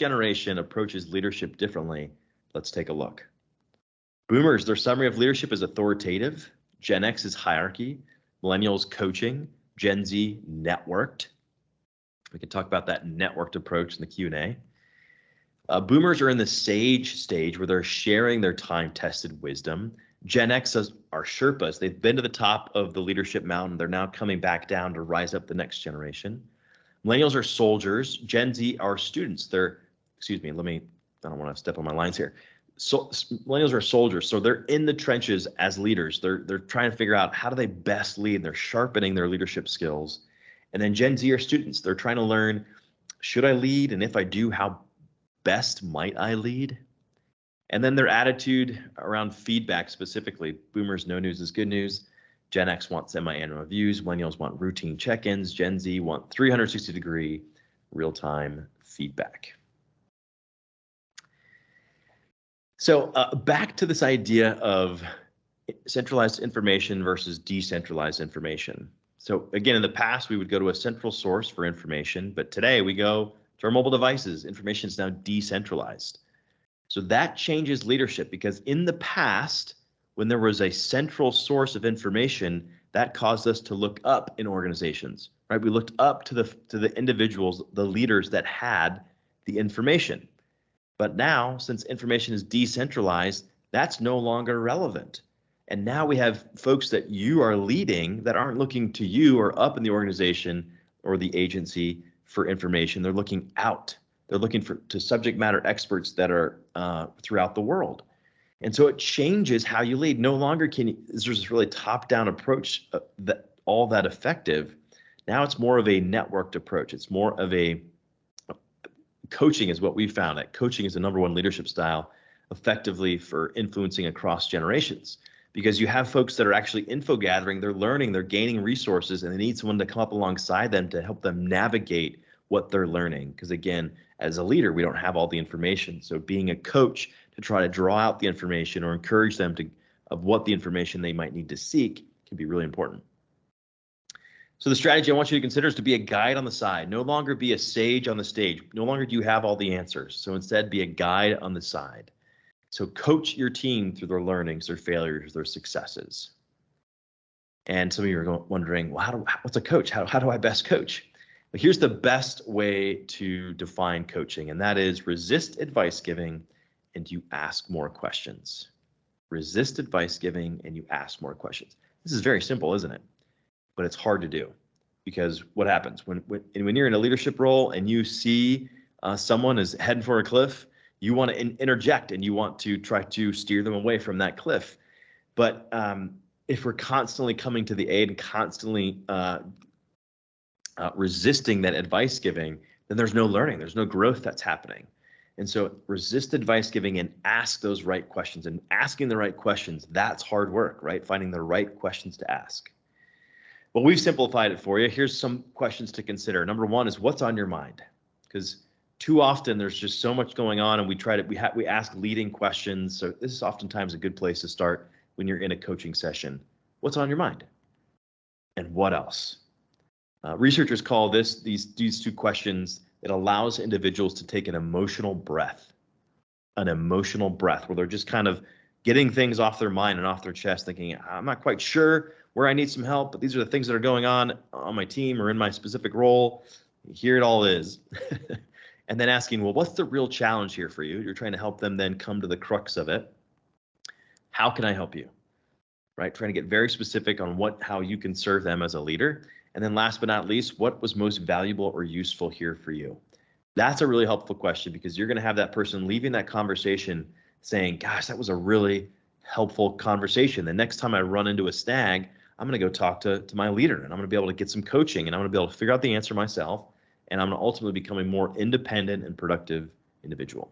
generation approaches leadership differently? Let's take a look. Boomers, their summary of leadership is authoritative. Gen X is hierarchy. Millennials, coaching. Gen Z, networked. We can talk about that networked approach in the Q&A. Boomers are in the sage stage where they're sharing their time-tested wisdom. Gen X are Sherpas. They've been to the top of the leadership mountain. They're now coming back down to rise up the next generation. Millennials are soldiers. Gen Z are students. I don't want to step on my lines here. So millennials are soldiers. So they're in the trenches as leaders. They're trying to figure out how do they best lead. They're sharpening their leadership skills. And then Gen Z are students. They're trying to learn, should I lead? And if I do, how best might I lead? And then their attitude around feedback specifically. Boomers, no news is good news. Gen X want semi-annual reviews. Millennials want routine check-ins. Gen Z want 360-degree real-time feedback. So back to this idea of centralized information versus decentralized information. So again, in the past, we would go to a central source for information, but today we go to our mobile devices. Information is now decentralized. So that changes leadership, because in the past, when there was a central source of information, that caused us to look up in organizations, right? We looked up to the individuals, the leaders that had the information. But now, since information is decentralized, that's no longer relevant. And now we have folks that you are leading that aren't looking to you or up in the organization or the agency for information. They're looking out. They're looking to subject matter experts that are throughout the world. And so it changes how you lead. No longer is there this really top-down approach that effective. Now it's more of a networked approach. It's more of a coaching is what we found. That coaching is the #1 leadership style effectively for influencing across generations, because you have folks that are actually info gathering, they're learning, they're gaining resources, and they need someone to come up alongside them to help them navigate what they're learning. Because again, as a leader, we don't have all the information. So being a coach to try to draw out the information or encourage them of what the information they might need to seek can be really important. So the strategy I want you to consider is to be a guide on the side. No longer be a sage on the stage. No longer do you have all the answers. So instead, be a guide on the side. So coach your team through their learnings, their failures, their successes. And some of you are wondering, well, what's a coach? How do I best coach? But here's the best way to define coaching, and that is resist advice giving and you ask more questions. Resist advice giving and you ask more questions. This is very simple, isn't it? But it's hard to do, because what happens when you're in a leadership role and you see someone is heading for a cliff, you want to interject and you want to try to steer them away from that cliff. But if we're constantly coming to the aid and constantly resisting that advice giving, then there's no learning, there's no growth that's happening. And so resist advice giving and ask those right questions. And asking the right questions, that's hard work, right? Finding the right questions to ask. Well, we've simplified it for you. Here's some questions to consider. #1 is what's on your mind? Because too often there's just so much going on, and we ask leading questions. So this is oftentimes a good place to start when you're in a coaching session. What's on your mind? And what else? Researchers call these 2 questions, it allows individuals to take an emotional breath where they're just kind of getting things off their mind and off their chest, thinking, I'm not quite sure where I need some help, but these are the things that are going on my team or in my specific role. Here it all is. And then asking, well, what's the real challenge here for you? You're trying to help them then come to the crux of it. How can I help you? Right? Trying to get very specific on how you can serve them as a leader. And then last but not least, what was most valuable or useful here for you? That's a really helpful question, because you're going to have that person leaving that conversation saying, gosh, that was a really helpful conversation. The next time I run into a snag, I'm going to go talk to my leader, and I'm going to be able to get some coaching, and I'm going to be able to figure out the answer myself, and I'm going to ultimately become a more independent and productive individual.